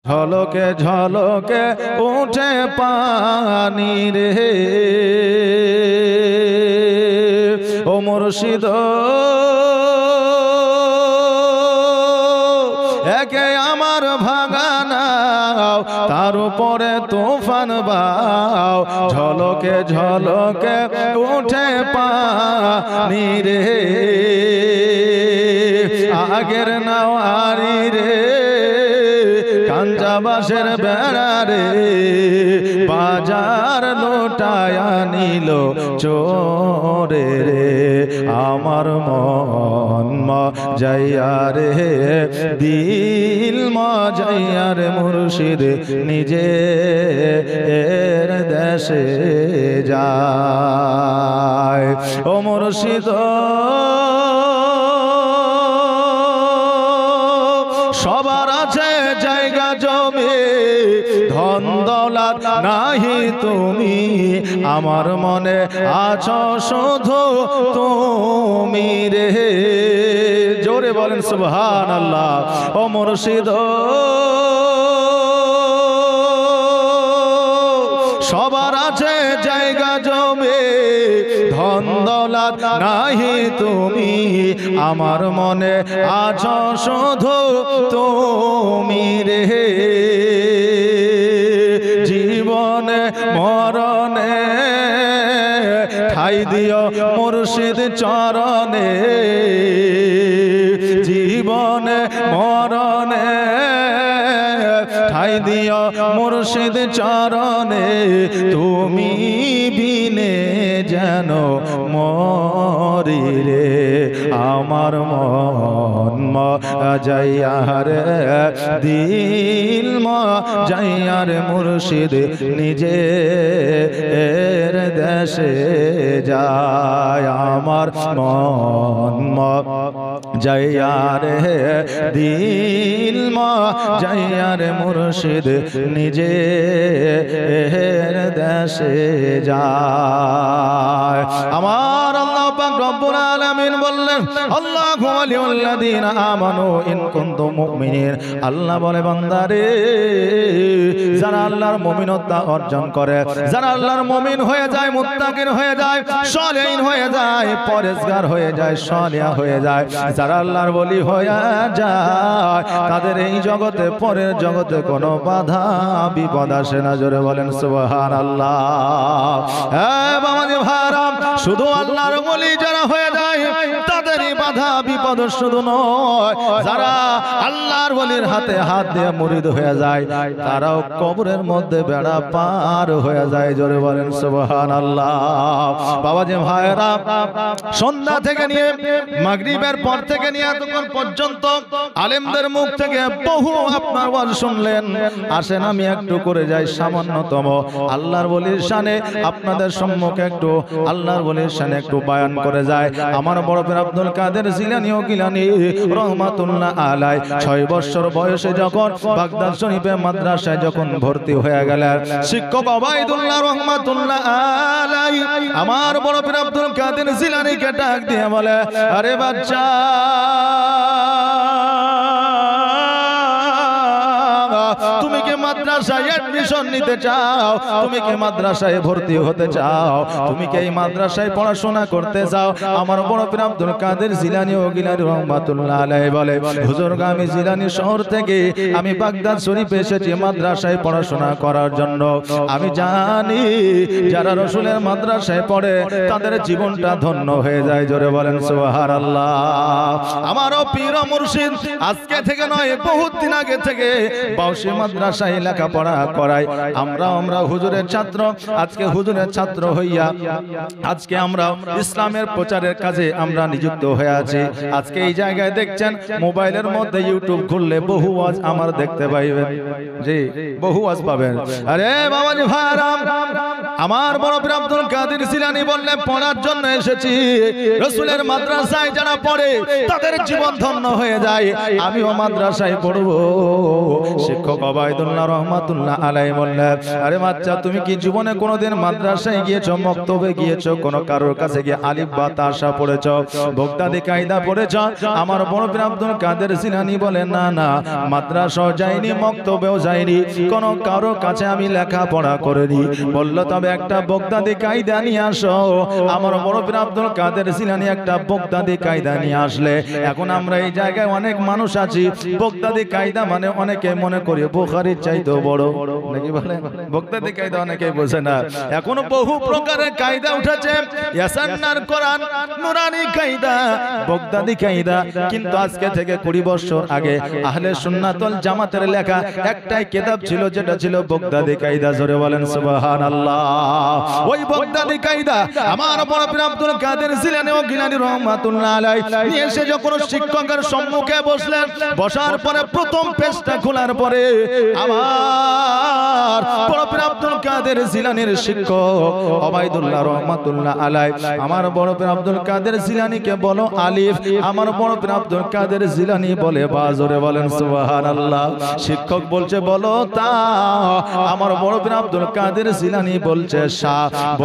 ঝলকে ঝলকে উঠে পানি রে ও মুর্শিদ একে আমার ভাগানাও তার উপরে তুফান বাও ঝলকে ঝলকে উঠে পানি রে আগের নাওয়ারি রে কাঞ্জাবাসের বেড়া রে বাজার লোটায়া নিল চোরে রে আমার মন মজাইয়া রে দিল মজাইয়া রে মুর্শিদ নিজে এর দেশে যায় ও মুর্শিদ সবার আছে জায়গা জমি ধন দৌলত নাহি তুমি আমার মনে আছো শুধু তুমি রে জোরে বলেন সুবহানাল্লাহ ও মুর্শিদ সবার আছে জায়গা জমি ধন দৌলত নাহি তুমি আমার মনে আছো শুধু তুমি রে জীবনে মরণে ঠাই দিও মুর্শিদ চরণে জীবনে মরণে ঠাই দিও মুর্শিদ চরণে তুমি বিনে যেন মরি রে আমার মন মজাইয়া রে দিল মজাইয়া রে মুর্শিদ নিজে এর দেশে যায় আমার মন মজাইয়া রে দিল মজাইয়া রে মুর্শিদ নিজে এর দেশে যায় আমার আল্লাহ পাক রব্বুল আলামিন বললেন আল্লাহু ওয়ালিউল্লাযিনা আমানু ইন কুনতুম মুমিনিন আল্লাহ বলে বান্দারে যারা আল্লাহর মুমিনতা অর্জন করে যারা আল্লাহর মুমিন হয়ে যায় মুত্তাকিন হয়ে যায় সালেহিন হয়ে যায় পরেজগার হয়ে যায় সালিহা হয়ে যায় যারা আল্লাহর ওলি হয়ে যায় তাদের এই জগতে পরের জগতে কোনো বাধা বিপদ আসে না জোরে বলেন সুবহানাল্লাহ হ্যাঁ বাবাজি ভাইরা শুধু আল্লাহর ওলি যারা হয়ে যায় তাদেরই বাধা বিপদ শুধু নয় যারা আল্লাহর ওলির হাতে হাত দিয়ে মুরিদ হয়ে যায় তারাও কবরের মধ্যে বেড়া পার হয়ে যায় জোরে বলেন সুবহানাল্লাহ বাবাজি ভাইরা সন্ধ্যা থেকে নিয়ে মাগরিবের পর থেকে নিয়ে এতক্ষণ পর্যন্ত আলেমদের মুখ থেকে বহু আপনার ওয়াজ শুনলেন আসেন আমি একটু করে যাই সামান্যতম আল্লাহর ওলির শানে আপনাদের সম্মুখে একটু আল্লাহর ওলির শানে একটু বয়ান করে যায় আমার বড় পীর আব্দুল কাদের জিলানী ও গিলানী রহমাতুল্লাহ আলাই 6 বছর বয়সে যখন বাগদাদ শরীফে মাদ্রাসায় যখন ভর্তি হয়ে গেলেন শিক্ষক ওবাইদুল্লাহ রহমাতুল্লাহ আলাই আমার বড় পীর আব্দুল কাদের জিলানীকে ডাক দিয়ে বলে আরে বাচ্চা তুমি কি মাদ্রাসায় অ্যাডমিশন নিতে চাও তুমি কি মাদ্রাসায় ভর্তি হতে চাও তুমি কি এই মাদ্রাসায় পড়াশোনা করতে চাও আমার বড় পীর আব্দুল কাদের জিলানী ও গিলানী রহমাতুল্লাহ আলাইহি বলে হুজুর আমি জিলানী শহর থেকে আমি বাগদাদ শরীফে এসেছি মাদ্রাসায় পড়াশোনা করার জন্য আমি জানি যারা রাসূলের মাদ্রাসায় পড়ে তাদের জীবনটা ধন্য হয়ে যায় জোরে বলেন সুবহানাল্লাহ আমারও পীর মুর্শিদ আজকে থেকে নয় বহুত দিন আগে থেকে বাউসী মাদ্রাসায় লেখাপড়া করাই আমরা হুজুরের ছাত্র আজকে হুজুরের ছাত্র হইয়া আজকে আমরা ইসলামের প্রচারের কাজে আমরা নিযুক্ত হয়ে আছি আজকে এই জায়গায় দেখছেন মোবাইলের মধ্যে ইউটিউব খুললে বহু ওয়াজ আমার দেখতে পাইবেন জি বহু ওয়াজ পাবেন আরে বাবাজি ভাইরা আমার বড় পীর আব্দুল কাদের জিলানী বললেন পড়ার জন্য এসেছি রাসূলের মাদ্রাসায় যারা পড়ে তাদের জীবন ধন্য হয়ে যায় আমিও মাদ্রাসায় পড়বো শিক্ষক ওবায়দুল্লাহ রহমাতুল্লাহ আলাইহি বললেন, আরে বাচ্চা তুমি কি জীবনে কোনোদিন মাদ্রাসায় গিয়েছো, মক্তবে গিয়েছো, কোন কারোর কাছে গিয়ে আলিফ বা তাসা পড়েছো, বগদাদি কায়দা পড়েছো? আমার বড় পীর আব্দুল কাদের জিলানী বলেন, না না, মাদ্রাসাও যাইনি, মক্তবেও যাইনি, কোন কারোর কাছে আমি লেখাপড়া করিনি। বলল তবে একটা বগদাদি কায়দা নিয়ে আসো। আমার বড় পীর আব্দুল কাদের জিলানী একটা বগদাদি কায়দা নিয়ে আসলে, এখন আমরা এই জায়গায় অনেক মানুষ আছি, বগদাদি কায়দা মানে অনেকে মনে করি বুখারীর চাইতেও বড়, নাকি বলে? বগদাদি কায়দা অনেকে বোঝে না। এখনো বহু প্রকারের কায়দা উঠেছে, ইয়াসান্নার কোরআন, নুরানি কায়দা, বগদাদি কায়দা। কিন্তু আজকে থেকে 20 বছর আগে আহলে সুন্নাত ওয়াল জামাতের লেখা একটাই কিতাব ছিল, যেটা ছিল বগদাদি কায়দা। জোরে বলেন সুবহানাল্লাহ। ওই বগদাদি কায়দা আমার বড় পীর আব্দুল কাদের জিলানী ও গিলানী রহমাতুল্লাহ আলাইহি নিয়ে এসে যখন শিক্ষকের সম্মুখে বসলেন, বসার পরে প্রথম পেজটা খোলার পরে আমার বড় পীর আব্দুল কাদের জিলানীর শিক্ষক ওবায়দুল্লাহ রহমাতুল্লাহ আলাইহি আমার বড় পীর আব্দুল কাদের জিলানীকে বলো আলিফ, আমার বড় পীর আব্দুল কাদের জিলানী বলে বা। জোরে বলেন সুবহানাল্লাহ। শিক্ষক বলছে বলো তা, আমার বড় পীর আব্দুল কাদের জিলানী বলছে সা,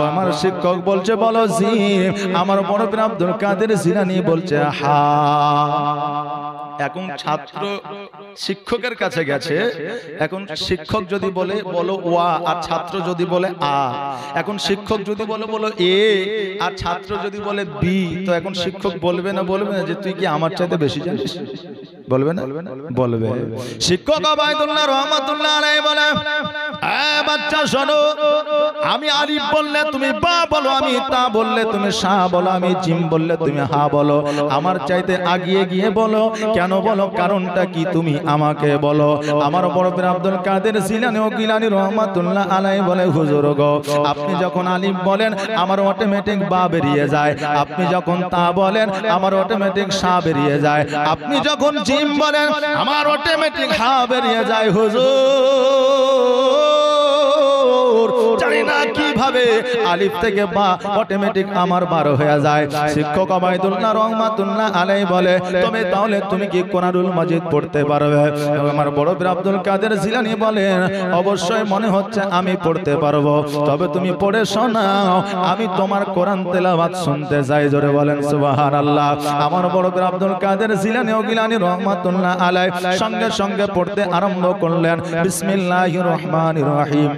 আমার শিক্ষক বলছে বলো জিম, আমার বড় পীর আব্দুল কাদের জিলানী বলছে হা। এখন ছাত্র শিক্ষকের কাছে গেছে, এখন শিক্ষক যদি বলে বলো ওয়া, আর ছাত্র যদি বলে আ। এখন শিক্ষক যদি বলে বলো এ, আর ছাত্র যদি বলে বি, তো এখন শিক্ষক বলবে না যে তুই কি আমার চাইতে বেশি জানিস? বলবে না? বলবে। শিক্ষক ওবায়দুল্লাহ রহমাতুল্লাহ আলাইহি বলে, এ বাচ্চা শোনো, আমি আলিফ বললে তুমি বা বলো, আমি তা বললে তুমি সা বলো, আমি জিম বললে তুমি হা বলো। আমার চাইতে আগিয়ে গিয়ে বলো। কেন বলো? কারণটা কি তুমি আমাকে বলো। আমার বড় পীর আব্দুল কাদের জিলানী ও গিলানী রহমাতুল্লাহ আলাইহি বলে, হুজুর গো, আপনি যখন আলিফ বলেন আমার অটোমেটিক বা বেরিয়ে যায়, আপনি যখন তা বলেন আমার অটোমেটিক সা বেরিয়ে যায়, আপনি যখন জিম বলেন আমার অটোমেটিক হা বেরিয়ে যায়। হুজুর জানি না কিভাবে আলিফ থেকে বা অটোমেটিক আমার বার হয়ে যায়। শিক্ষক ওবায়দুল্লাহ রহমাতুল্লাহ আলাইহি বলে, তুমি তাহলে তুমি কি কোরআনুল মাজিদ পড়তে পারবে? আমার বড় পীর আব্দুল কাদের জিলানী বলেন, অবশ্যই মনে হচ্ছে আমি পড়তে পারবো, তবে তুমি পড়ে শোনাও, আমি তোমার কোরআন তেলাওয়াত শুনতে চাই। জোরে বলেন সুবহানাল্লাহ। আমার বড় পীর আব্দুল কাদের জিলানী ও গিলানী রহমাতুল্লাহ আলাইহি সঙ্গে সঙ্গে পড়তে আরম্ভ করলেন, বিসমিল্লাহির রহমানির রহিম,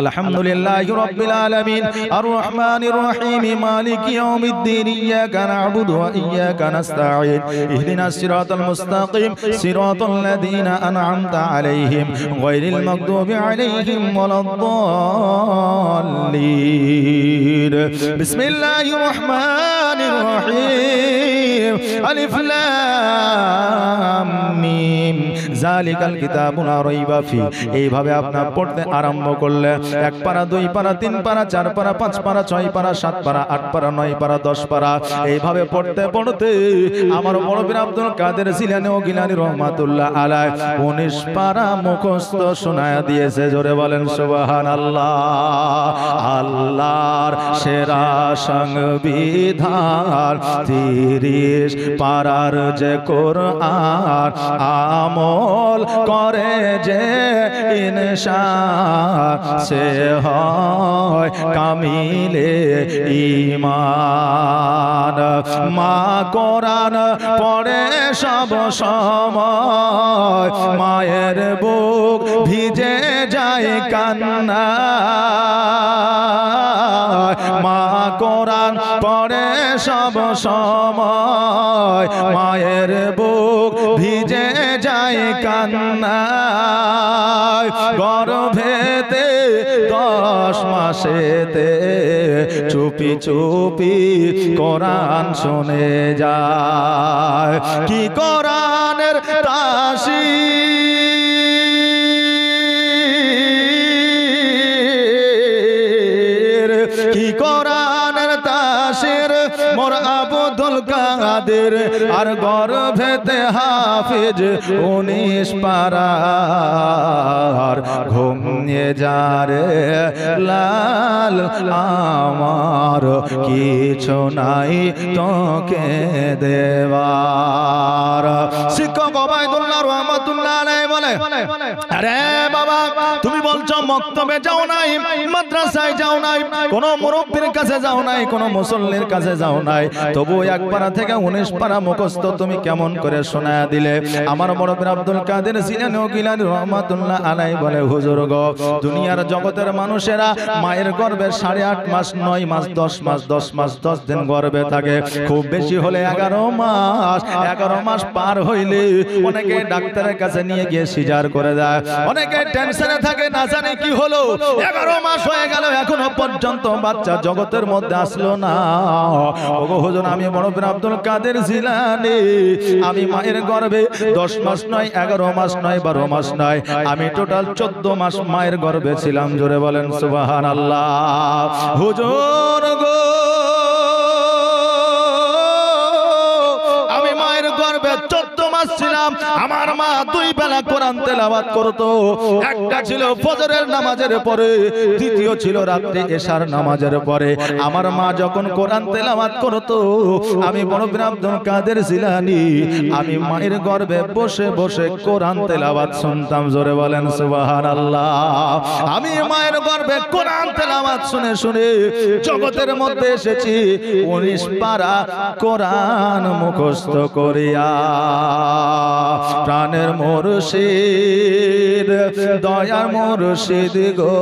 আলহামদুলিল্লাহি রাব্বিল আলামিন, আর রহমানির রহিম, মালিকি ইয়াউমিদ্দিন, ইয়াকা না'বুদু ওয়া ইয়াকা নাস্তাঈন, ইহদিনাস সিরাতাল মুস্তাকিম, সিরাতাল লাযীনা আন'আমতা আলাইহিম, গায়রিল মাগদুবি আলাইহিম ওয়ালাদ-দাল্লিন। বিসমিল্লাহির রহমানির রহিম, আলিফ লাম মিম, যালিকাল কিতাবু লা রাইবা ফি। এইভাবে আপনারা পড়তে আরম্ভ করলেন। 1 পারা, 2 পারা, 3 পারা, 4 পারা, 5 পারা, 6 পারা, 7 পারা, 8 পারা, 9 পারা, 10 পারা, এইভাবে পড়তে পড়তে আমার বড় পীর আব্দুল কাদের জিলানী ও গিলানী রহমাতুল্লাহ আলাইহি 19 পারা মুখস্থ শোনায়া দিয়েছে। জোরে বলেন সুবহানাল্লাহ। আল্লাহর সেরা সংবিধান 30 পারার যে কোরআন, আমল করে যে ইনসান, সে হয় কামিলে ঈমান। মা কোরআন পড়ে সব সময়, মায়ের বুক ভিজে যায় কান্না। মা কোরআন পড়ে সব সময়, মায়ের বুক ভিজে যায় কান্নায়। গর্ভেতে 10 মাসেতে চুপি চুপি কোরআন শুনে যায়। কি কোরআনের তাসির, কি কোরআনের তাসির মোর আব্দুল কাদের, আর গর্ভেতে হাফিজ 19 পারার, ঘুম ঘুমিয়ে যা রে লাল আমার কিছু নাই তোকে দেবার। শিক্ষক ওবায়দুল্লাহ রহমাতুল্লাহ আলাইহি বলে, আরে বাবা তুমি বলছো মক্তবে যাও নাই, মাদ্রাসায় যাও নাই, কোন মুরব্বির কাছে যাও নাই, কোন মুসল্লির কাছে যাও নাই, তবু এক পারা থেকে 19 পারা মুখস্থ তুমি কেমন করে শোনায়া দিলে? আমার মুরব্বি আব্দুল কাদের জিলানী গিলানী রহমাতুল্লাহ আলাইহি বলে, হুজুর গো দুনিয়ার জগতের মানুষেরা মায়ের গর্ভে 8.5 মাস 9 মাস 10 মাস 10 মাস 10 দিন গর্ভে থাকে, খুব বেশি হলে 11 মাস। 11 মাস পার হইলে অনেকে ডাক্তারের কাছে নিয়ে গিয়ে সিজার করে দেয়, অনেকে টেনশনে থাকে না জানে কি হলো, 11 মাস হয়ে গেল এখনো পর্যন্ত বাচ্চা জগতের মধ্যে আসলো না। ওগো হুজুর আমি মুরব্বি আব্দুল কাদের জিলানী, আমি মায়ের গর্ভে 10 মাস নয় 11 মাস নয় 12 মাস নয়, আমি টোটাল 14 মাস মায়ের গর্ভে ছিলাম। জোরে বলেন সুবহানাল্লাহ। হুজুর গো আমি মায়ের গর্ভে 14 মাস ছিলাম। আমার মা 2 বেলা কোরআন তেলাওয়াত করতো, একটা ছিল ফজরের নামাজের পরে, দ্বিতীয় ছিল রাত্রে এশার নামাজের পরে। আমার মা যখন কোরআন তেলাওয়াত করতো আমি মুরব্বি আব্দুল কাদের জিলানী আমি মায়ের গর্ভে বসে বসে কোরআন তেলাওয়াত শুনতাম। জোরে বলেন সুবহানাল্লাহ। আমি মায়ের গর্ভে কোরআন তেলাওয়াত শুনে শুনে জগতের মধ্যে এসেছি 19 পারা কোরআন মুখস্থ করিয়া। প্রাণের মুর্শিদ দয়ার মুর্শিদ গো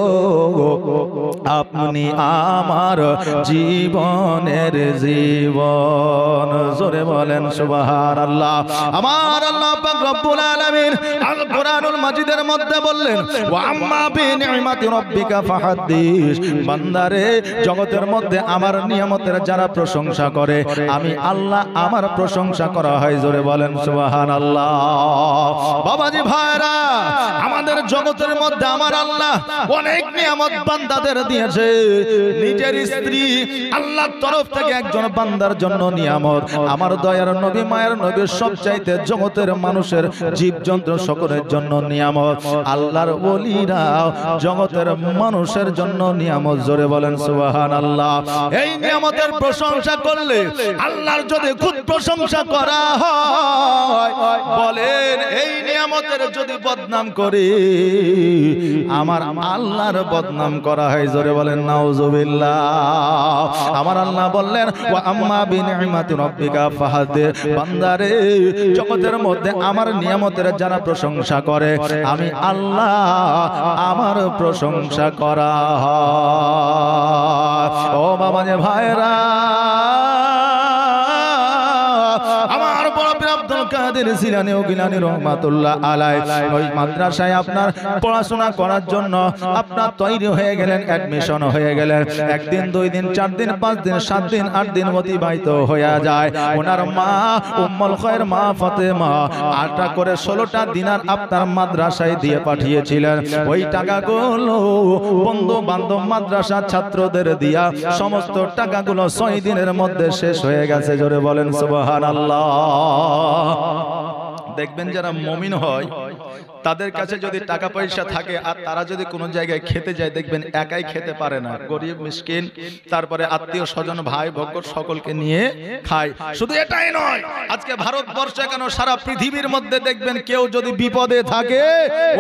আপনি আমার জীবনের জীবন। জোরে বলেন সুবহানাল্লাহ। আমার আল্লাহ পাক রব্বুল আলামিন আল কোরআনুল মাজিদের মধ্যে বললেন, ওয়া আম্মা বিনিমাতি রাব্বিকা ফাহাদ্দিস। বান্দারে জগতের মধ্যে আমার নিয়ামতের যারা প্রশংসা করে আমি আল্লাহ আমার প্রশংসা করা হয়। জোরে বলেন সুবহানাল্লাহ। বাবাজি ভাইরা আমাদের জগতের মধ্যে আমার আল্লাহ অনেক নিয়ামত বান্দাদের দিয়েছে। নিজের স্ত্রী আল্লাহর তরফ থেকে একজন বান্দার জন্য নিয়ামত। আমার দয়ার নবী মায়ের নবী সবচাইতে জগতের মানুষের জীবজন্তু সকলের জন্য নিয়ামত। আল্লাহর ওলিরা জগতের মানুষের জন্য নিয়ামত। জোরে বলেন সুবহানাল্লাহ। এই নিয়ামতের প্রশংসা করলে আল্লাহর যদি খুব প্রশংসা করা হয়, বলেন এই নিয়ামতের যদি বদনাম করি আমার আল্লাহর বদনাম করা হয়। জোরে বলেন নাউজুবিল্লাহ। আমার আল্লাহ বললেন, ওয়া আম্মা বিনিমাতি রাব্বিকা ফাহাদ্দিস। বান্দারে জগতের মধ্যে আমার নিয়ামতের যারা প্রশংসা করে আমি আল্লাহ আমার প্রশংসা করা হয়। ও বাবা যে ভাইরা আমার মুরব্বি আব্দুল কাদের জিলানী গিলানী রহমাতুল্লাহ আলাইহি ওই মাদ্রাসায় আপনার পড়াশোনা করার জন্য আপনার তৈরি হয়ে গেলেন, অ্যাডমিশন হয়ে গেলেন। একদিন 2 দিন 4 দিন 5 দিন 7 দিন 8 দিন অতিবাহিত হয়ে যায়। ওনার মা উম্মুল খায়র মা ফাতেমা 8টা করে 16টা দিনার আপনার মাদ্রাসায় দিয়ে পাঠিয়েছিলেন। ওই টাকাগুলো বন্ধু বান্ধব মাদ্রাসা ছাত্রদের দিয়া সমস্ত টাকাগুলো 6 দিনের মধ্যে শেষ হয়ে গেছে। জোরে বলেন সুবহানাল্লাহ। দেখবেন যারা মুমিন হয় তাদের কাছে যদি টাকা পয়সা থাকে আর তারা যদি কোনো জায়গায় খেতে যায় দেখবেন একাই খেতে পারে না, গরিব মিসকিন তারপরে আত্মীয় স্বজন ভাই ভক্ত সকলকে নিয়ে খায়। শুধু এটাই নয়, আজকে ভারতবর্ষে কেন সারা পৃথিবীর মধ্যে দেখবেন কেউ যদি বিপদে থাকে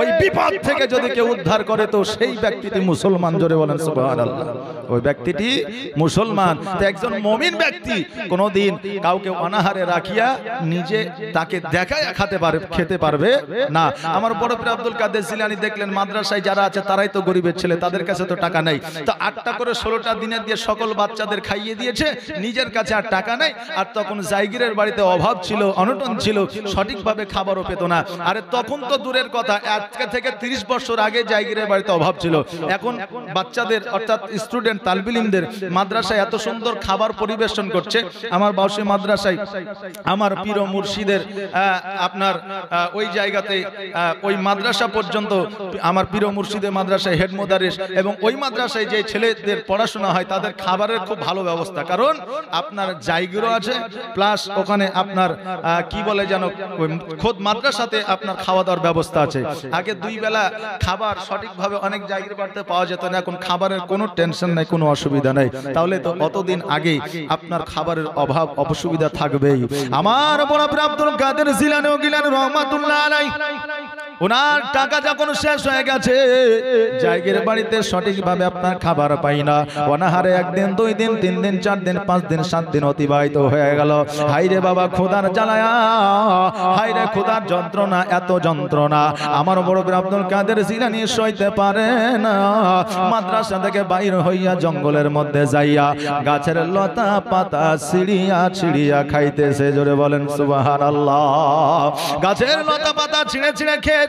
ওই বিপদ থেকে যদি কেউ উদ্ধার করে তো সেই ব্যক্তিটি মুসলমান। জোরে বলেন সুবহানাল্লাহ। ওই ব্যক্তিটি মুসলমান। তো একজন মুমিন ব্যক্তি কোনোদিন কাউকে অনাহারে রাখিয়া নিজে তাকে দেখায় খেতে পারবে না। আমার বড় পীর আব্দুল কাদের জিলানী দেখলেন মাদ্রাসায় যারা আছে তারাই তো গরিবের ছেলে, তাদের কাছে তো টাকা নেই, তো 8টা করে 16টা দিনের দিয়ে সকল বাচ্চাদের খাইয়ে দিয়েছে, নিজের কাছে আর টাকা নেই। আর তখন জায়গিরের বাড়িতে অভাব ছিল, অনটন ছিল, সঠিকভাবে খাবারও পেত না। আরে তখন তো দূরের কথা, আজকে থেকে 30 বছর আগে জায়গিরের বাড়িতে অভাব ছিল। এখন বাচ্চাদের অর্থাৎ স্টুডেন্ট তালবিলিমদের মাদ্রাসায় এত সুন্দর খাবার পরিবেশন করছে। আমার বাউসী মাদ্রাসায় আমার পীর ও মুর্শিদের আপনার ওই জায়গাতে ওই মাদ্রাসা পর্যন্ত আমার পীর মুর্শিদের মাদ্রাসায় হেড মোদারিস এবং ওই মাদ্রাসায় যে ছেলেদের পড়াশোনা হয় তাদের খাবারের খুব ভালো ব্যবস্থা, কারণ আপনার জায়গাও আছে প্লাস ওখানে আপনার কি বলে যেন খোদ মাদ্রাসাতে আপনার খাওয়া দাওয়ার ব্যবস্থা আছে। আগে 2 বেলা খাবার সঠিকভাবে অনেক জায়গার বাড়িতে পাওয়া যেত না, এখন খাবারের কোনো টেনশন নাই, কোনো অসুবিধা নাই। তাহলে তো অতদিন আগে আপনার খাবারের অভাব অসুবিধা থাকবেই। আমার বড় আব্দুল কাদের জিলানী ও গিলানী রহমাতুল্লাহ আলাইহি ওনার টাকা যখন শেষ হয়ে গেছে, জায়গের বাড়িতে সঠিকভাবে আপনার খাবার পাই না, অনাহারে 1 দিন 2 দিন 3 দিন 4 দিন 5 দিন 7 দিন অতিবাহিত হয়ে গেল। হাইরে বাবা খোদার জ্বালায়া, হাইরে খোদার যন্ত্রণা, এত যন্ত্রণা আমার বড় আব্দুল কাদের জিলানী সইতে পারে না। মাদ্রাসা থেকে বাইর হইয়া জঙ্গলের মধ্যে যাইয়া গাছের লতা পাতা ছিড়িয়া ছিড়িয়া খাইতেছে। জোরে বলেন সুবহানাল্লাহ। গাছের লতা পাতা ছিঁড়ে ছিঁড়ে খেয়ে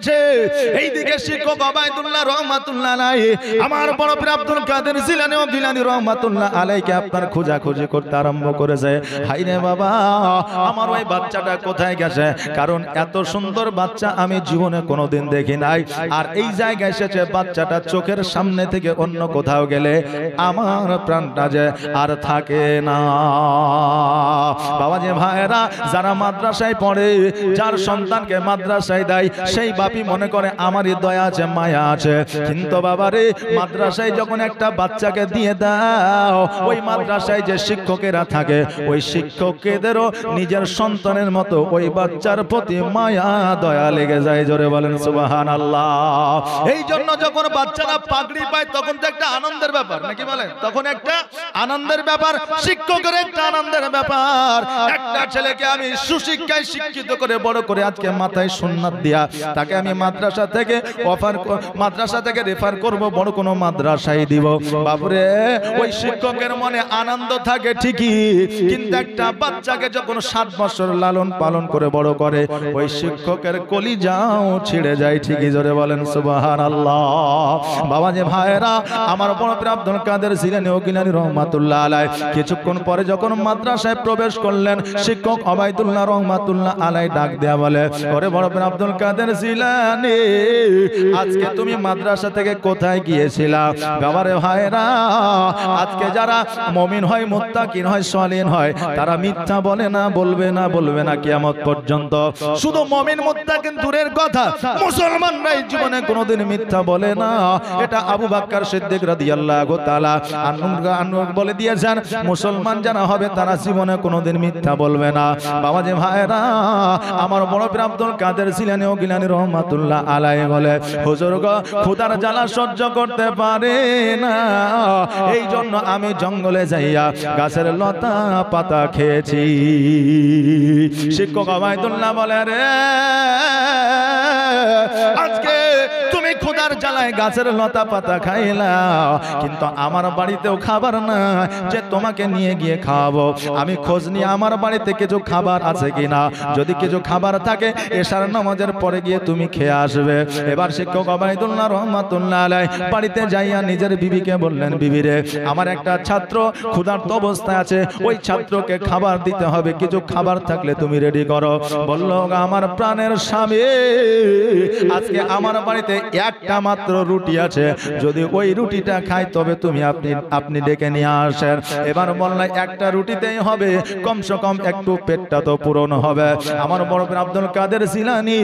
এইদিকে শিক্ষক ওবায়দুল্লাহ রহমাতুল্লাহ আলাইহি আমার বড় পীর আব্দুল কাদের জিলানী ও গিলানী রহমাতুল্লাহ আলাইহিকে আপনার খোঁজাখুঁজি করতে আরম্ভ করেছে। হাইরে বাবা আমার ওই বাচ্চাটা কোথায় গেছে, কারণ এত সুন্দর বাচ্চা আমি জীবনে কোনোদিন দেখি নাই। আর এই জায়গায় এসেছে, বাচ্চাটা চোখের সামনে থেকে অন্য কোথাও গেলে আমার প্রাণটা যে আর থাকে না। বাবা যে ভাইরা যারা মাদ্রাসায় পড়ে, যার সন্তানকে মাদ্রাসায় দেয়, সেই বাপি মনে করে আমারই দয়া আছে মায়া আছে, কিন্তু বাবারে মাদ্রাসায় যখন একটা বাচ্চাকে দিয়ে দাও, ওই মাদ্রাসায় যে শিক্ষকেরা থাকে ওই শিক্ষকদেরও নিজের সন্তানের মতো ওই বাচ্চার প্রতি মায়া দয়া লেগে যায়। জোরে বলেন সুবহানাল্লাহ। এই জন্য যখন বাচ্চারা পাগড়ি পায় তখন তো একটা আনন্দের ব্যাপার, নাকি বলেন? তখন একটা আনন্দের ব্যাপার, শিক্ষকের একটা আনন্দের ব্যাপার। একটা ছেলেকে আমি সুশিক্ষায় শিক্ষিত করে বড় করে আজকে মাথায় সুন্নাত দিয়া তাকে আমি মাদ্রাসা থেকে রেফার করব, বড় কোনো মাদ্রাসায় দিব। বাবুরে ওই শিক্ষকের মনে আনন্দ থাকে ঠিকই, কিন্তু একটা বাচ্চাকে যখন 7 বছর লালন পালন করে বড় করে, ওই শিক্ষকের কলিজাও ছিঁড়ে যায় ঠিকই। জোরে বলেন সুবহানাল্লাহ। বাবা যে ভাইরা আমার বড় পীর আব্দুল কাদের জিলানী ও গিলানী রহমাতুল্লাহ আলাইহি কিছুক্ষণ পরে যখন মাদ্রাসায় প্রবেশ করলেন, শিক্ষক ওবায়দুল্লাহ রহমাতুল্লাহ আলাইহি ডাক দেয়া বলে, ওরে বড় পীর আব্দুল কাদের জিলানী, আজকে তুমি মাদ্রাসা থেকে কোথায় গিয়েছিলা? বাবারে ভাইরা আজকে যারা মুমিন হয়, মুত্তাকিন হয়, সালিহিন হয়, তারা মিথ্যা বলে না, বলবে না কিয়ামত পর্যন্ত। শুধু মুমিন মুত্তাকিন দূরের কথা, মুসলমানরাই জীবনে কোনোদিন মিথ্যা বলে না। এটা আবু বকর সিদ্দিক রাদিয়াল্লাহু তাআলা আনহু বলে দিয়েছেন, মুসলমান যারা হবে তারা জীবনে কোনোদিন মিথ্যা বলবে না। বাবা যে ভাইরা আমার বড় পীর আব্দুল কাদের জিলানী ও গিলানী রহমাতুল্লাহ আলাইহি বলে, হুজুর গো খোদার জ্বালা সহ্য করতে পারে না, এই জন্য আমি জঙ্গলে যাইয়া গাছের লতা পাতা খেয়েছি। শিক্ষক ওবায়দুল্লাহ বলে, রে আজকে তুমি খোদার জ্বালায় গাছের লতা পাতা খাইলা, কিন্তু আমার বাড়িতেও খাবার না যে তোমাকে নিয়ে গিয়ে খাওয়াবো। আমি খোঁজ নিয়ে আমার বাড়িতে কিছু খাবার আছে কিনা, যদি কিছু খাবার থাকে এশার নামাজের পরে গিয়ে তুমি খেয়ে আসবে। এবার শিক্ষক ওবায়দুল্লাহ রহমাতুল্লাহ আলাইহি বাড়িতে যাইয়া নিজের বিবিকে বললেন, বিবি রে আমার একটা ছাত্র ক্ষুধার্ত অবস্থায় আছে, ওই ছাত্রকে খাবার দিতে হবে, কিছু খাবার থাকলে তুমি রেডি করো। বলল, আমার প্রাণের স্বামী, আজকে আমার বাড়িতে একটা মাত্র রুটি আছে, যদি ওই রুটিটা খাই তবে তুমি আপনি ডেকে নিয়ে আসেন। এবার বললেন একটা রুটিতেই হবে, কমসে কম একটু পেটটা তো পূরণ হবে। আমার বড় পীর আব্দুল কাদের জিলানী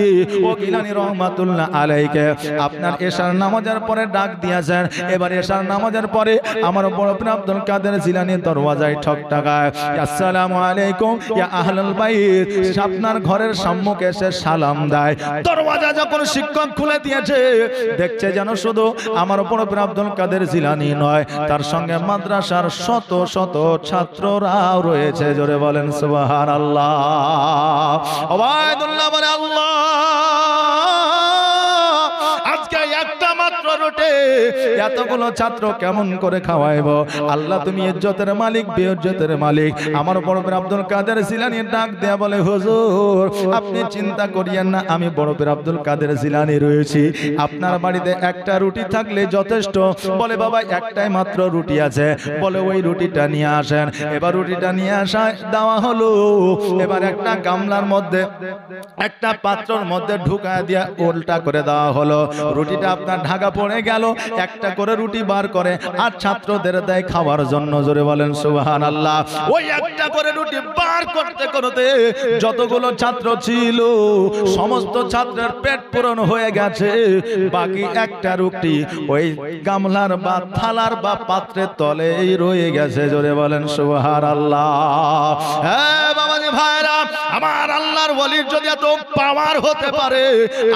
ও গিলানী রহমাতুল্লাহ আলাইহিকে আপনার এশার নামাজের পরে ডাক দিয়েছেন। এবার এশার নামাজের পরে আমার বড় পীর আব্দুল কাদের জিলানীর দরওয়াজায় ঠক ঠাকায়, আসসালামু আলাইকুম ইয়া আহলাল বাইত, আপনার ঘরের সম্মুখে এসে সালাম দেয়। দরওয়াজা যখন শিক্ষক খুলে দিয়েছে, দেখছে যেন শুধু আমার বড় পীর আব্দুল কাদের জিলানী নয়, তার সঙ্গে মাদ্রাসার শত শত ছাত্ররাও রয়েছে। জোরে বলেন সুবহানাল্লাহ। ওবায়দুল্লাহ বলে, আল্লাহ আজকে একটা মাত্র রুটি এতগুলো ছাত্র কেমন করে খাওয়াইব? আল্লাহ তুমি ইজ্জতের মালিক, বেইজ্জতের মালিক। আমার বড় পীর আব্দুল কাদের জিলানী ডাক দেয়া বলে, হুজুর আপনি চিন্তা করিয়েন না, আমি বড় পীর আব্দুল কাদের জিলানী রয়েছি। আপনার বাড়িতে একটা রুটি থাকলে যথেষ্ট। বলে বাবা একটাই মাত্র রুটি আছে। বলে ওই রুটিটা নিয়ে আসেন। এবার রুটিটা নিয়ে আসা দেওয়া হলো। এবার একটা গামলার মধ্যে, একটা পাত্রর মধ্যে ঢুকায় দিয়ে উল্টা করে দেওয়া হলো। রুটিটা আপনার ঢাকা পড়ে গেল। একটা করে রুটি বার করে আর ছাত্রদের দেয় খাওয়ার জন্য। জোরে বলেন সুবহানাল্লাহ। ওই একটা করে রুটি বার করতে করতে যতগুলো ছাত্র ছিল সমস্ত ছাত্রের পেট পূরণ হয়ে গেছে। বাকি একটা রুটি ওই গামলার বা থালার বা পাত্রের তলেই রয়ে গেছে। জোরে বলেন সুবহানাল্লাহ। হ্যাঁ বাবাজি ভাইরা, আমার আল্লাহর ওলির যদি এত পাওয়ার হতে পারে,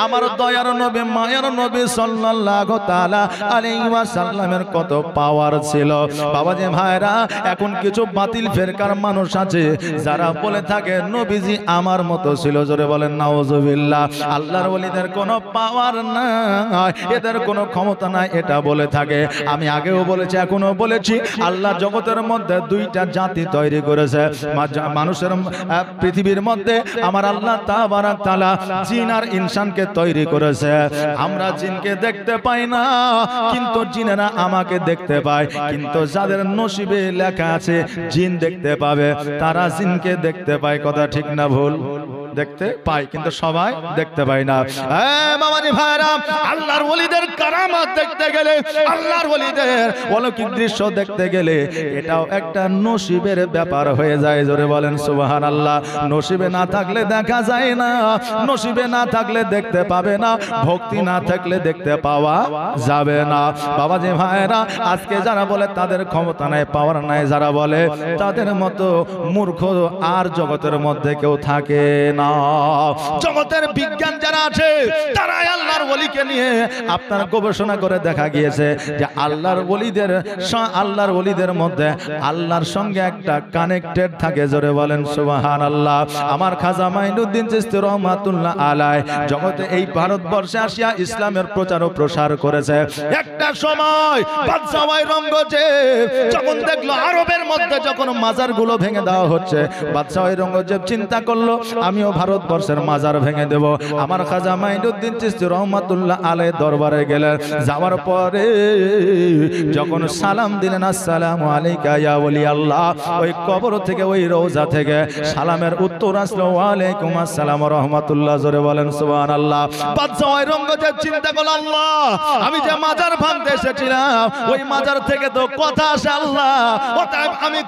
আমার দয়ার নবী মায়ের নবী সাল্লাল্লাহু তাআলা আলাইহি ওয়াসাল্লামের কত পাওয়ার ছিল। বাবাজি ভাইরা, এখন কিছু বাতিল ফেরকার মানুষ আছে যারা বলে থাকে নবীজি আমার মতো ছিল। জোরে বলেন নাউজুবিল্লাহ। আল্লাহর ওলিদের কোনো পাওয়ার নাই, এদের কোনো ক্ষমতা নাই, এটা বলে থাকে। আমি আগেও বলেছি, এখনো বলেছি, আল্লাহ জগতের মধ্যে দুইটা জাতি তৈরি করেছে। মানুষের পৃথিবীর মধ্যে আমার আল্লাহ তাবারাক তাআলা জিন আর ইনসানকে তৈরি করেছে। আমরা জিনকে দেখতে পাই না, কিন্তু জিনেরা আমাকে দেখতে পায়। কিন্তু যাদের নসিবে লেখা আছে জিন দেখতে পাবে, তারা জিনকে দেখতে পায়। কথা ঠিক না ভুল? দেখতে পাই, কিন্তু সবাই দেখতে পায় না। হ্যাঁ বাবাজি ভাইরা, আল্লাহর ওলিদের কারামাত দেখতে গেলে, আল্লাহর ওলিদের অলৌকিক দৃশ্য দেখতে গেলে এটাও একটা নসিবের ব্যাপার হয়ে যায়। জোরে বলেন সুবহানাল্লাহ। নসিবে না থাকলে দেখা যায় না, নসিবে না থাকলে দেখতে পাবে না, ভক্তি না থাকলে দেখতে পাওয়া যাবে না। বাবাজি ভাইরা, আজকে যারা বলে তাদের ক্ষমতা নাই, পাওয়ার নাই, যারা বলে তাদের মতো মূর্খ আর জগতের মধ্যে কেউ থাকে না। জগতের বিজ্ঞান যারা আছে তারাই আল্লাহর ওলিকে নিয়ে আপনার গবেষণা করে দেখা গিয়েছে যে আল্লাহর ওলিদের মধ্যে আল্লাহর সঙ্গে একটা কানেক্টেড থাকে। জোরে বলেন সুবহানাল্লাহ। আমার খাজা মাইনুদ্দিন চিশতি রহমাতুল্লাহ আলাইহি জগতে এই ভারতবর্ষে আসিয়া ইসলামের প্রচার ও প্রসার করেছে। একটা সময় বাদশাহ ঔরঙ্গজেব যখন দেখলো আরবের মধ্যে যখন মাজারগুলো ভেঙে দেওয়া হচ্ছে, বাদশাহ ঔরঙ্গজেব চিন্তা করলো আমিও ভারতবর্ষের মাজার ভেঙে দেব। আমার খাজা মাইনুদ্দিন চিশতি রহমাতুল্লাহ আলাইহি দরবারে গেলেন। যাওয়ার পরে যখন সালাম দিলেন, আসসালামু আলাইকা ইয়া ওলি আল্লাহ, ওই কবর থেকে, ওই রওজা থেকে সালামের উত্তর আসলো ওয়া আলাইকুম আসসালাম ওয়া রাহমাতুল্লাহ। জোরে বলেন সুবহানাল্লাহ। বাদশাহ ঔরঙ্গজেব চিন্তা করল, আল্লাহ আমি যে মাজার ভাঙতে এসেছিলাম ওই মাজার থেকে তো কথা আসে আল্লাহ, অতএব আমি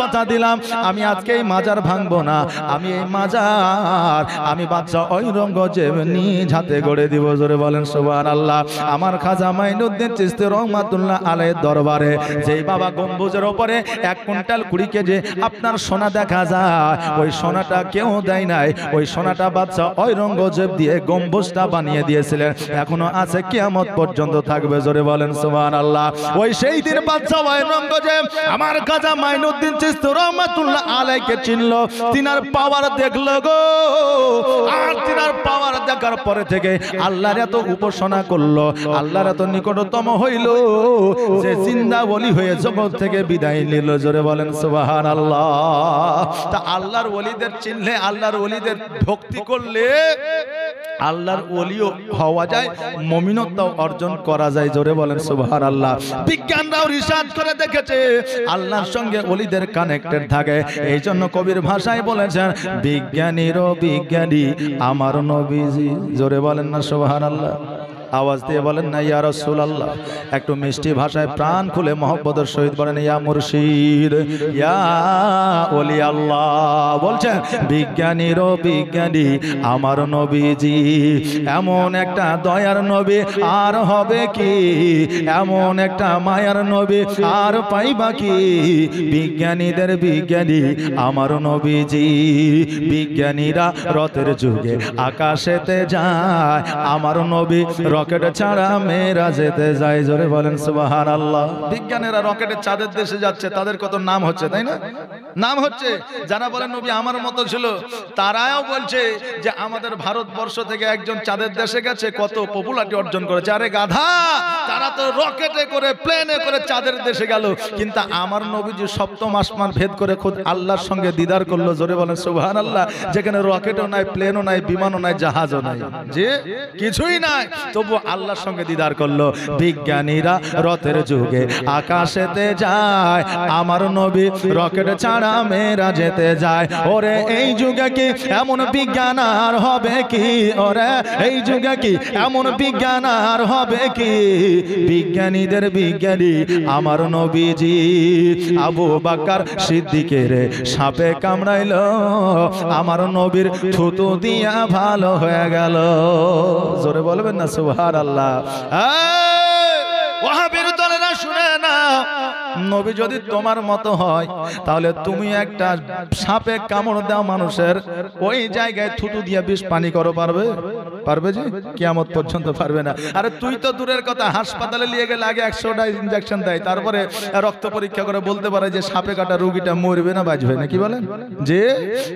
কথা দিলাম আমি আজকে এই মাজার ভাঙবো না, আমি এই মাজার আমি বাদশাহ ঔরঙ্গজেব নিজ হাতে গড়ে দিব। জোরে বলেন সুবহানাল্লাহ। আমার খাজা মাইনুদ্দিন চিশতি রহমাতুল্লাহ আলাইহি দরবারে যেই বাবা গম্বুজের উপরে 1 কুইন্টাল 20 কেজি আপনার সোনা দেখা যায়, ওই সোনাটা কেউ দেয় নাই, ওই সোনাটা বাদশাহ ঔরঙ্গজেব দিয়ে গম্বুজটা বানিয়ে দিয়েছিলেন, এখনো আছে, কিয়ামত পর্যন্ত থাকবে। জোরে বলেন সুবহানাল্লাহ। ওই সেই দিন বাদশাহ ঔরঙ্গজেব আমার খাজা মাইনুদ্দিন চিশতি রহমাতুল্লাহ আলাইহিকে চিনল, তিনার পাওয়ার দেখলো গো। আর তিনার পাওয়ার দেখার পরে থেকে আল্লাহর এত উপাসনা করলো, আল্লাহর এত নিকটতম হইল যে জিন্দা ওলি হয়ে জগৎ থেকে বিদায় নিল। জোরে বলেন সুবহানাল্লাহ। তা আল্লাহর ওলিদের চিনলে, আল্লাহর ওলিদের ভক্তি করলে আল্লাহর ওলিও হওয়া যায়, মুমিনত্বও অর্জন করা যায়। জোরে বলেন সুবহানাল্লাহ। বিজ্ঞানরাও রিসার্চ করে দেখেছে আল্লাহর সঙ্গে ওলিদের কানেক্টেড থাকে। এই জন্য কবির ভাষায় বলেছেন, বিজ্ঞানীরও বিজ্ঞানী আমার নবীজি। জোরে বলেন না সুবহানাল্লাহ। আওয়াজ দিয়ে বলেন না ইয়া রাসূলুল্লাহ। একটু মিষ্টি ভাষায় প্রাণ খুলে মহব্বতের সহিত বলেন ইয়া মুর্শিদ, ইয়া ওলি আল্লাহ। বলছেন বিজ্ঞানীরও বিজ্ঞানী আমার নবীজি। এমন একটা দয়ার নবী আর হবে কি, এমন একটা মায়ার নবী আর পাইবা কি, বিজ্ঞানীদের বিজ্ঞানী আমার নবীজি। বিজ্ঞানীরা রথের যুগে আকাশেতে যায়, আমার নবী রকেট ছাড়া মেয়েরা যেতে যায়। জোরে বলেন সুবহানাল্লাহ। বিজ্ঞানীরা রকেটের চাঁদের দেশে যাচ্ছে, তাদের কত নাম হচ্ছে, তাই না? নাম হচ্ছে। যারা বলেন নবী আমার মতো ছিল, তারাও বলছে যে আমাদের ভারতবর্ষ থেকে একজন চাঁদের দেশে গেছে, কত পপুলারিটি অর্জন করেছে। আরে গাধা, তারা তো রকেটে করে প্লেনে করে চাঁদের দেশে গেল, কিন্তু আমার নবীজি সপ্তম আসমান ভেদ করে খুদ আল্লাহর সঙ্গে দিদার করলো। জোরে বলেন সুবহানাল্লাহ। যেখানে রকেটও নাই, প্লেনও নাই, বিমানও নাই, জাহাজও নাই, যে কিছুই নাই, তবু আল্লাহর সঙ্গে দিদার করলো। বিজ্ঞানীরা রথের যুগে আকাশেতে যায়, আমার নবী রকেট ছাড়া মেয়েরা যেতে যায়। ওরে এই যুগে কি এমন বিজ্ঞান আর হবে কি? ওরে এই যুগে কি এমন বিজ্ঞান আর হবে কি? বিজ্ঞানীদের বিজ্ঞানী আমার নবীজি। আবু বকর সিদ্দিকের সাপে কামড়াইলো, আমার নবীর থুতু দিয়া ভালো হয়ে গেল। জোরে বলবেন না সুবহানাল্লাহ। ওয়াহাবীর দলেরা শুনে না, নবী যদি তোমার মতো হয় তাহলে তুমি একটা সাপে কামড় দাও মানুষের, ওই জায়গায় থুতু দিয়ে বিষ পানি করো, পারবে? পারবে যে? কিয়ামত পর্যন্ত পারবে না। আরে তুই তো দূরের কথা, হাসপাতালে নিয়ে গেলে আগে 100টা ইনজেকশন দেয়, তারপরে রক্ত পরীক্ষা করে বলতে পারে যে সাপে কাটা রোগীটা মরবে না বাঁচবে না, কি বলেন? যে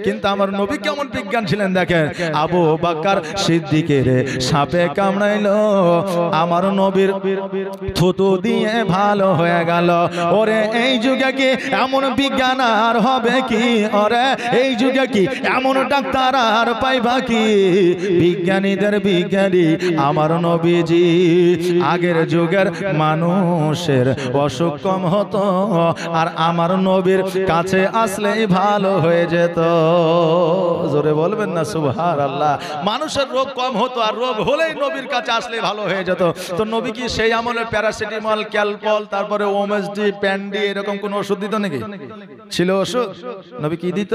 কিন্তু আমার নবী কেমন বিজ্ঞান ছিলেন দেখেন। আবু বকর সিদ্দিকের সাপে কামড়াইলো, আমার নবীর থুতু দিয়ে ভালো হয়ে গেল। ওরে এই যুগে কি এমন বিজ্ঞান আর হবে কি? ওরে এই যুগে কি এমন ডাক্তার আর পাইবা কি? বিজ্ঞানীদের বিজ্ঞানী আমার নবীজি। আগের যুগের মানুষের অসুখ কম হতো, আর আমার নবীর কাছে আসলেই ভালো হয়ে যেত। জোরে বলবেন না সুবহানাল্লাহ। মানুষের রোগ কম হতো, আর রোগ হলেই নবীর কাছে আসলে ভালো হয়ে যেত। তো নবী কি সেই আমলে প্যারাসিটামল, ক্যালপল, তারপরে ওমেসডি, প্যান্ডি এরকম কোন ওষুধ দিত নাকি? ছিল ওষুধ? নবী কি দিত?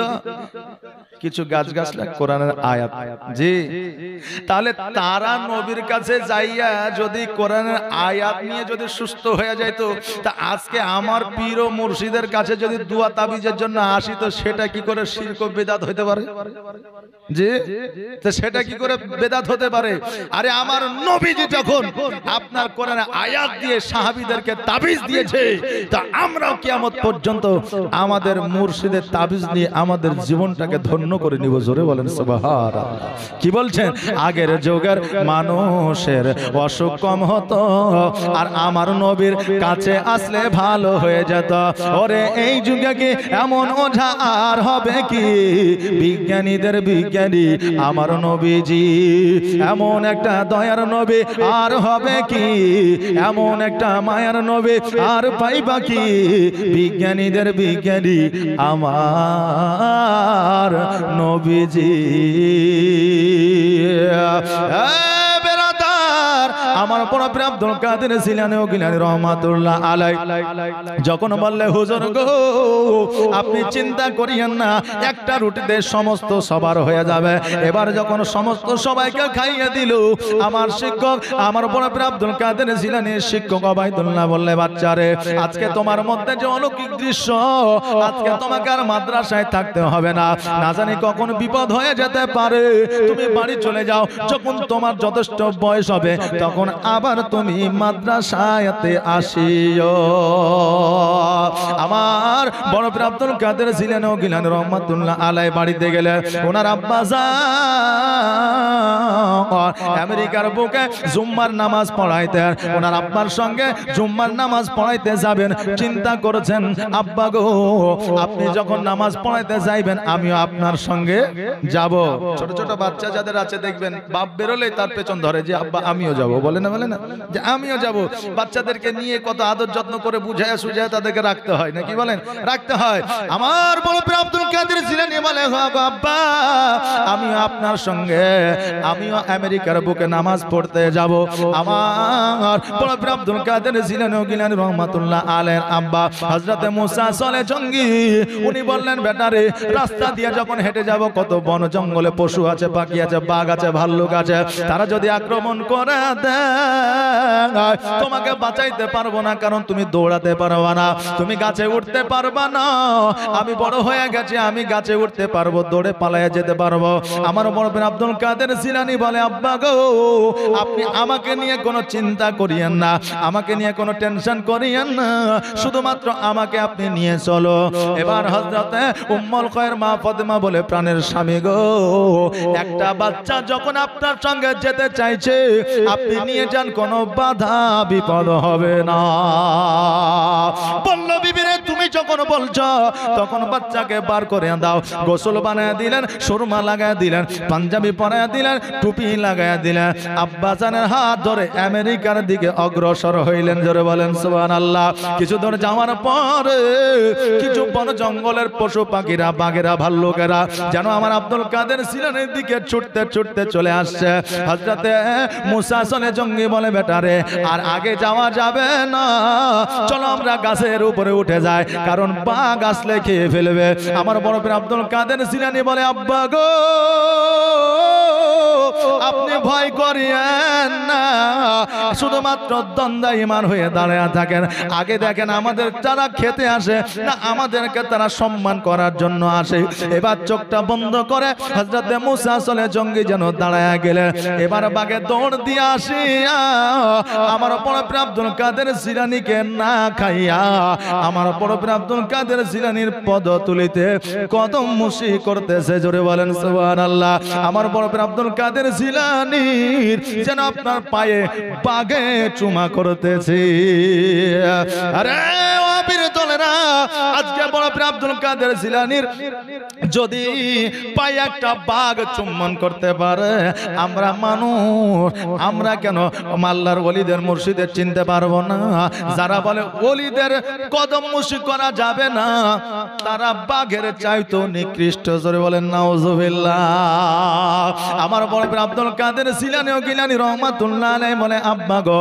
কিছু গাছ গাছলা কোরআনের আয়াত। জি, তাহলে তারা নবীর কাছে যাইয়া যদি কোরআনের আয়াত নিয়ে যদি সুস্থ হয়ে যাইতো, তা আজকে আমার পীর ও মুর্শিদের কাছে যদি দোয়া তাবিজের জন্য আসি, তো সেটা কি করে শিরক ও বিদআত হতে পারে? জি, তো সেটা কি করে বিদআত হতে পারে? আরে আমার নবীজি যখন আপনার কোরআনের আয়াত দিয়ে সাহাবীদেরকে তাবিজ দিয়েছে, তা আমরাও কিয়ামত পর্যন্ত আমাদের মুর্শিদের তাবিজ নিয়ে আমাদের জীবনটাকে ধন্য করে নিব। জোরে বলেন সুবহানাল্লাহ। কি বলছেন? আগের যুগের মানুষের অসুখ কম হতো, আর আমার নবীর কাছে আসলে ভালো হয়ে যেত। ওরে এই যুগে কি এমন ওঝা আর হবে কি? বিজ্ঞানীদের বিজ্ঞানী আমার নবীজি। এমন একটা দয়ার নবী আর হবে কি? এমন একটা মায়ার নবী আর পাইবা কি? বিজ্ঞানীদের বিজ্ঞানী আমার নবীজি। আমার পরপর আব্দুল কাদের জিলানী ও গিলানী রহমাতুল্লাহ আলাইহি যখন বললে, হুজুর গো আপনি চিন্তা করিয়েন না, একটা রুটিতে সমস্ত সবার হয়ে যাবে। এবার যখন সমস্ত সবাইকে খাইয়ে দিল, আমার শিক্ষক, আমার পরপর আব্দুল কাদের জিলানীর শিক্ষক ওবাইদুল্লাহ বললে, বাচ্চারে আজকে তোমার মধ্যে যে অলৌকিক দৃশ্য, আজকে তোমাকে আর মাদ্রাসায় থাকতে হবে না, না জানি কখন বিপদ হয়ে যেতে পারে। তুমি বাড়ি চলে যাও, যখন তোমার যথেষ্ট বয়স হবে তখন আবার তুমি মাদ্রাসায়তে আসিও। আমার বড় পীর আব্দুল কাদের জিলানী ও গিলানী রহমাতুল্লাহ আলাইহি বাড়িতে গেলে ওনার আব্বা আমেরিকার বুকে জুম্মার নামাজ পড়াইতে, ওনার আব্বার সঙ্গে জুম্মার নামাজ পড়াইতে যাবেন। চিন্তা করেছেন, আব্বা গো আপনি যখন নামাজ পড়াইতে যাইবেন আমিও আপনার সঙ্গে যাব। ছোট ছোট বাচ্চা যাদের আছে দেখবেন, বাপ বেরোলেই তার পেছন ধরে যে আব্বা আমিও যাব, বলে না যে আমিও যাব। বাচ্চাদেরকে নিয়ে কত আদর যত্ন করে বুঝায় সুঝায় তাদেরকে রাখতে হয়, নাকি বলেন? রাখতে হয়। আমার বড় পীর আব্দুল কাদের জিলানী বলে, আব্বা আমিও আপনার সঙ্গে, আমিও আমেরিকার বুকে নামাজ পড়তে যাব। আমার বড় পীর আব্দুল কাদের জিলানী ও গিলানী রহমাতুল্লাহ আলাইহির আব্বা হযরত মুসা সলে জঙ্গি, উনি বললেন, বেটারে রাস্তা দিয়ে যখন হেঁটে যাব, কত বন জঙ্গলে পশু আছে, পাখি আছে, বাঘ আছে, ভাল্লুক আছে, তারা যদি আক্রমণ করে দেয় তোমাকে বাঁচাইতে পারবো না, কারণ তুমি দৌড়াতে পারবা না, তুমি গাছে উঠতে পারবা না। আমি বড় হয়ে গেছি, আমি গাছে উঠতে পারবো, দৌড়ে পালাইয়া যেতে পারবো। আমার বড় পীর আব্দুল কাদের জিলানী বলে, আব্বা গো, আপনি আমাকে নিয়ে কোনো চিন্তা করিয়েন না, আমাকে নিয়ে কোনো টেনশন করিয়েন না, শুধুমাত্র আমাকে আপনি নিয়ে চলো। এবার হযরতে উম্মুল খায়র মা ফাতেমা বলে, প্রাণের স্বামী গো, একটা বাচ্চা যখন আপনার সঙ্গে যেতে চাইছে, আপনি নিয়ে যান, কোনো বাধা বিপদ হবে না। বলল, বিবিরে তুমি যখন বলছো তখন বাচ্চাকে বার করে দাও। গোসল বানায় দিলেন, সুরমা লাগায় দিলেন, পাঞ্জাবি পরায় দিলেন, টুপি লাগায় দিলেন। আব্বাজানের হাত ধরে আমেরিকার দিকে অগ্রসর হইলেন। জোরে বলেন সুবহানাল্লাহ। কিছু দূর যাওয়ার পরে কিছু বন জঙ্গলের পশু পাখিরা, বাঘেরা, ভাল্লুকেরা যেন আমার আব্দুল কাদের জিলানীর দিকে ছুটতে ছুটতে চলে আসছে। হযরতে মুসা সনে জঙ্গি বলে, বেটারে আর আগে যাওয়া যাবে না, চলো আমরা গাছের উপরে উঠে যাই, কারণ বাঘ আসলে খেয়ে ফেলবে। আমার বড় পীর আব্দুল কাদের জিলানী বলে, আব্বা গো, আপনি ভয় করিয়েন না, শুধুমাত্র দ্বন্দ্ব ঈমান হয়ে দাঁড়িয়ে থাকেন। আগে দেখেন আমাদের যারা খেতে আসে না, আমাদেরকে তারা সম্মান করার জন্য আসে। এবার চোখটা বন্ধ করে হযরতে মুসা সলে জঙ্গি যেন দাঁড়ায় গেলেন। এবার বাঘে দৌড় দিয়ে আসিয়া আমার বড় পীর আব্দুল কাদের জিলানীকে না খাইয়া আমার বড় পীর আব্দুল কাদের জিলানীর পদতুলিতে কদম মুশি করতেছে। জোরে বলেন সুবহানাল্লাহ। আমার বড় পীর আব্দুল কাদের জিলানীর যেন আপনার পায়ে বাঘে চুমা করতেছে। আরে ও বীর দলেরা, আজকে বড় পীর আব্দুল কাদের জিলানীর যদি পায়ে একটা বাঘ চুম্বন করতে পারে, আমরা মানুষ, আমরা কেন আল্লাহর ওলিদের মুর্শিদের চিনতে পারবো না? যারা বলে ওলিদের কদম মুশি করা যাবে না, তারা বাঘের চাইতো নিকৃষ্ট। জোরে বলেন নাউজুবিল্লাহ। আমার বড় পীর আব্দুল কাদের জিলানী ও গিলানী রহমাতুল্লাহ আলাইহি বলে, আব্বা গো,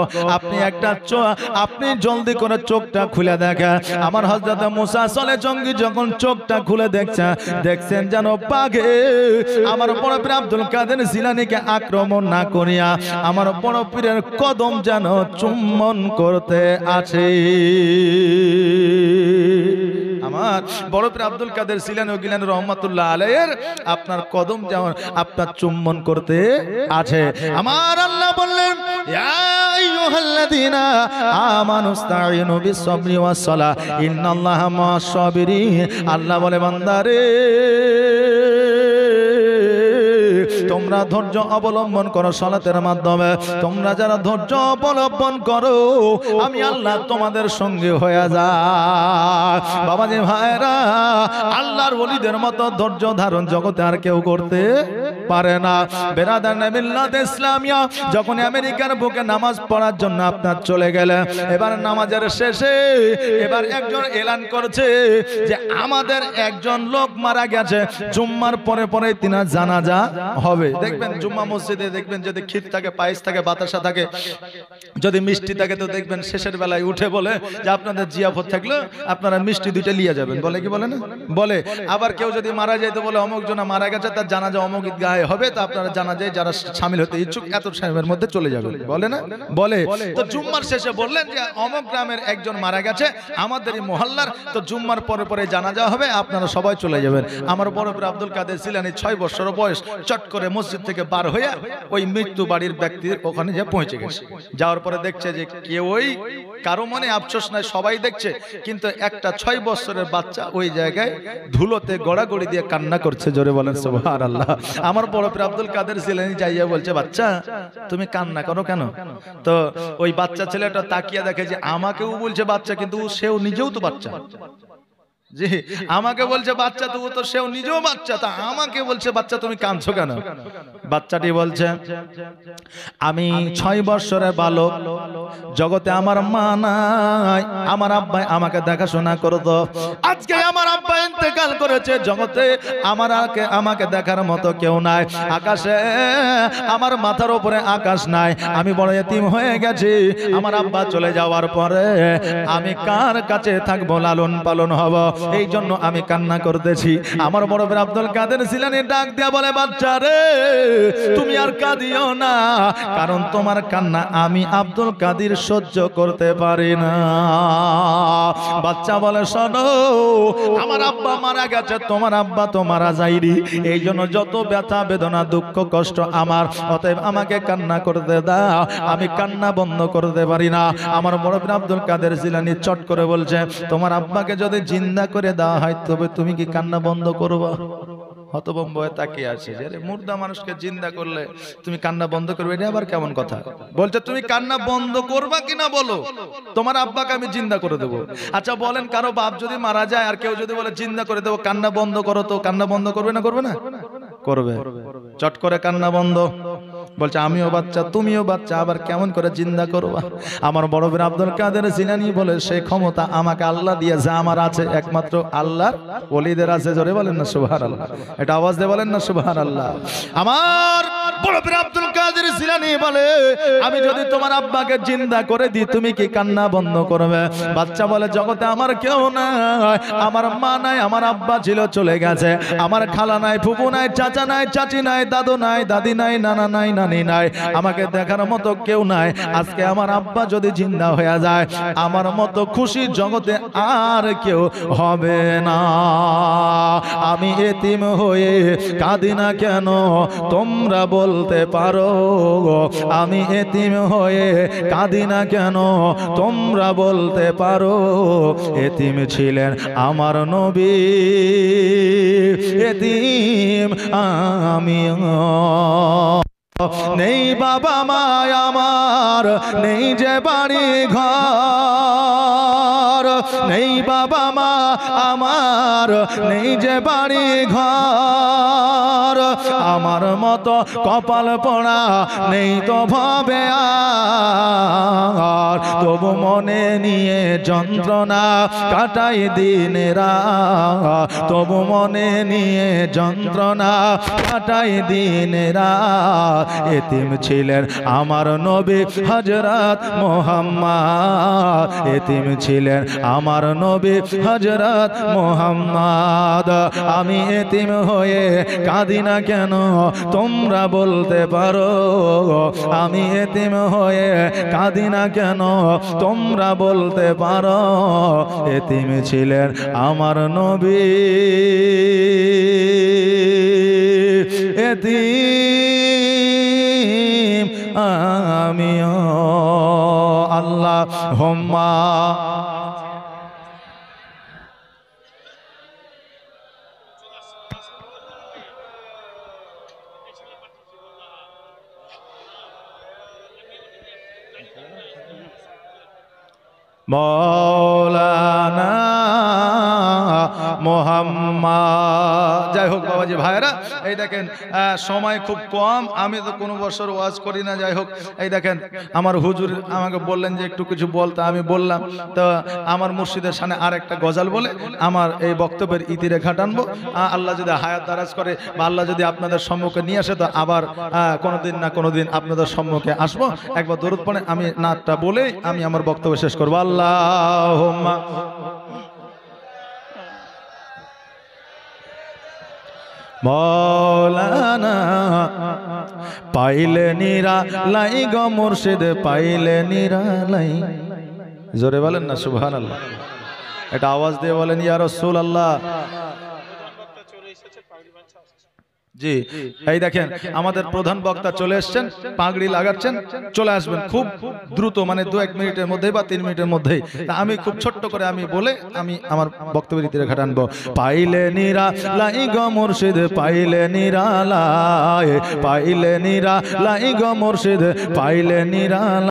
আপনি জলদি করে চোখটা খুলে দেখেন। আমার হযরতে মুসা সলে জঙ্গি যখন চোখটা খুলে দেখছেন যেন বাঘে আমার বড় পীর আব্দুল কাদের জিলানীকে আক্রমণ না করিয়া আমার বড় পীরের কদম যেন চুম্বন করতে আছে। আমার বড় পীর আব্দুল কাদের জিলানী ও গিলানী রহমাতুল্লাহ আলাইহির আপনার কদম যেমন আপনার চুম্বন করতে আছে। আমার আল্লাহ বললেন, ইয়া আইয়ুহাল্লাযীনা আমানুস্তাঈনু বিস-সাবরি ওয়াস-সালাহ ইন্নাল্লাহা মা'আস-সাবিরিন। আল্লাহ বলে, বান্দারে তোমরা ধৈর্য অবলম্বন করো সালাতের মাধ্যমে। তোমরা যারা ধৈর্য অবলম্বন করো, আমি আল্লাহ তোমাদের সঙ্গে হয়ে যায়। বাবাজি ভাইরা, আল্লাহর ওলিদের মতো ধৈর্য ধারণ জগতে আর কেউ করতে পারে না। বেরাদার মিল্লাত ইসলামিয়া যখন আমেরিকার বুকে নামাজ পড়ার জন্য আপনার চলে গেলেন, এবার নামাজের শেষে এবার একজন এলান করছে যে আমাদের একজন লোক মারা গেছে, জুম্মার পরে পরে তিনার জানাজা হবে। দেখবেন জুম্মা মসজিদে দেখবেন যদি ক্ষীর থাকে, পায়েস থাকে, বাতাসা থাকে, যদি মিষ্টি থাকে, তো দেখবেন শেষের বেলায় উঠে বলে যে আপনাদের জিয়াফত থাকলে আপনারা মিষ্টি দুইটা নিয়ে যাবেন। বলে কি বলে না? বলে। আবার কেউ যদি মারা যায় তো বলে অমুক জনা মারা গেছে, তার জানাজা অমুক গায়ে হবে, তো আপনারা জানাজায় যারা শামিল হতে ইচ্ছুক এত সময়ের মধ্যে চলে যাবেন। বলে না? বলে। তো জুম্মার শেষে বললেন যে অমুক গ্রামের একজন মারা গেছে, আমাদেরই মহল্লার, তো জুম্মার পরে পরে জানাজা হবে, আপনারা সবাই চলে যাবেন। আমার বড় পীর আব্দুল কাদের জিলানী 6 বছর বয়স, চট করে মসজিদ থেকে বার হয়ে ওই মৃত্যু বাড়ির ব্যক্তির ওখানে যে পৌঁছে গেছে। যাওয়ার পরে দেখছে যে কেউই, কারো মনে আফসোস নাই, সবাই দেখছে, কিন্তু একটা 6 বছরের বাচ্চা ওই জায়গায় ধুলোতে গড়াগড়ি দিয়ে কান্না করছে। জোরে বলেন সুবহানাল্লাহ। আমার বড় পীর আব্দুল কাদের জিলানী যাইয়া বলছে, বাচ্চা তুমি কান্না করো কেন? তো ওই বাচ্চা ছেলেটা তাকিয়ে দেখে যে আমাকেও বলছে বাচ্চা, কিন্তু সেও নিজেও তো বাচ্চা। জি, আমাকে বলছে বাচ্চা, তো সেও নিজেও বাচ্চা, তা আমাকে বলছে বাচ্চা, তুমি কাঁদছো কেন? বাচ্চাটি বলছে, আমি 6 বছরের বালক, জগতে আমার মা নাই, আমার আব্বা আমাকে দেখাশোনা করতো। আজকে আমার আব্বা ইন্তেকাল করেছে, জগতে আমাকে দেখার মতো কেউ নাই। আকাশে আমার মাথার উপরে আকাশ নাই, আমি বড় এতিম হয়ে গেছি। আমার আব্বা চলে যাওয়ার পরে আমি কার কাছে থাকবো, লালন পালন হব? এই জন্য আমি কান্না করতেছি। আমার বড় ভাই আব্দুল কাদের জিলানী ডাক দিয়া বলে, বাচ্চা রে তুমি আর কাঁদিও না, কারণ তোমার কান্না আমি আব্দুল কাদের সহ্য করতে পারি না। বাচ্চা বলে, শোনো আমার আব্বা মারা গেছে, তোমার আব্বা তো মারা যায়নি, এই জন্য যত ব্যথা বেদনা দুঃখ কষ্ট আমার, অতএব আমাকে কান্না করতে দাও, আমি কান্না বন্ধ করতে পারি না। আমার বড় ভাই আব্দুল কাদের জিলানী চট করে বলছে, তোমার আব্বাকে যদি জিন্দা করে দেওয়া হয় তবে তুমি কি কান্না বন্ধ করবে? হতভম্ব হয়ে তাকিয়ে আছে যে মুর্দা মানুষকে জিন্দা করলে তুমি কান্না বন্ধ করবে, এটা আবার কেমন কথা? বলছে তুমি কান্না বন্ধ করবা কিনা বলো, তোমার আব্বাকে আমি জিন্দা করে দেবো। আচ্ছা বলেন, কারো বাপ যদি মারা যায় আর কেউ যদি বলে জিন্দা করে দেবো, কান্না বন্ধ করো, তো কান্না বন্ধ করবে না? করবে না? করবে। চট করে কান্না বন্ধ। বলছে আমিও বাচ্চা তুমিও বাচ্চা, আবার কেমন করে জিন্দা করবা? আমার বড় ভাই আব্দুল কাদের জিলানী বলে, সেই ক্ষমতা আমাকে আল্লাহ দিয়েছে, আমার আছে, একমাত্র আল্লাহর ওলিদের আছে। জোরে বলেন না সুবহানাল্লাহ, এটা আওয়াজ দিয়ে বলেন না সুবহানাল্লাহ। আমার বড় ভাই আব্দুল কাদের জিলানী বলে, আমি যদি তোমার আব্বাকে জিন্দা করে দিই তুমি কি কান্না বন্ধ করবে? বাচ্চা বলে, জগতে আমার কেউ নাই, আমার মা নাই, আমার আব্বা ছিল চলে গেছে, আমার খালা নাই, ফুফু নাই, চাচা নাই, চাচি নাই, দাদু নাই, দাদি নাই, নানা নাই, নানি নাই, আমাকে দেখার মতো কেউ নাই। আজকে আমার আব্বা যদি জিন্দা হয়ে যায়, আমার মতো খুশি জগতে আর কেউ হবে না। আমি এতিম হয়ে কাঁদি না কেন তোমরা বলতে পারো? আমি এতিম হয়ে কাঁদি না কেন তোমরা বলতে পারো? এতিম ছিলেন আমার নবী, এতিম আমিও। নেই বাবা মা আমার, নেই যে বাড়ি ঘর, নেই বাবা মা আমার, নেই যে বাড়ি ঘর, আমার মতো কপাল পোড়া নেই তো ভাবে আর, তবু মনে নিয়ে যন্ত্রণা কাটাই দিনেরা, তবু মনে নিয়ে যন্ত্রণা কাটাই দিনেরা। এতিম ছিলেন আমার নবী হযরত মুহাম্মদ, এতিম ছিলেন আমার নবী হযরত মুহাম্মদ। আমি এতিম হয়ে কাঁদি না কেন তোমরা বলতে পারো? আমি এতিম হয়ে কাঁদি না কেন তোমরা বলতে পারো? এতিম ছিলেন আমার নবী, এতিম আমিও। আল্লাহুম্মা মৌলানা মুহাম্মদ। যাই হোক বাবাজি ভাইরা, এই দেখেন সময় খুব কম, আমি তো কোনো বছর ওয়াজ করি না। যাই হোক এই দেখেন আমার হুজুর আমাকে বললেন যে একটু কিছু বলতে, আমি বললাম। তো আমার মুর্শিদের সামনে আর একটা গজাল বলে আমার এই বক্তব্যের ইতিরেখা টানবো। আল্লাহ যদি হায়াত দারাজ করে বা আল্লাহ যদি আপনাদের সম্মুখে নিয়ে আসে, তো আবার কোনোদিন না কোনোদিন আপনাদের সম্মুখে আসবো। একবার দরুদ পড়ে আমি নাতটা বলে আমি আমার বক্তব্য শেষ করবো। আল্লাহুম্মা মৌলানা পাইলে নিরালাই গো মুর্শিদ, পাইলে নিরালাই। জোরে বলেন না সুবহানাল্লাহ, এটা আওয়াজ দিয়ে বলেন ইয়া রাসূলুল্লাহ। জি এই দেখেন আমাদের প্রধান বক্তা চলে এসেছেন, পাগড়ি লাগাচ্ছেন, চলে আসবেন খুব দ্রুত, মানে 2-1 মিনিটের মধ্যে বা 3 মিনিটের মধ্যেই। আমি খুব ছোট্ট করে আমি বলে আমি আমার বক্তব্যের ইতিরেখা টানবো। পাইলে নিরালাই গো মুর্শিদ, পাইলে নিরালাই, পাইলে নিরালাই গো মুর্শিদ, পাইলে নিরালাই।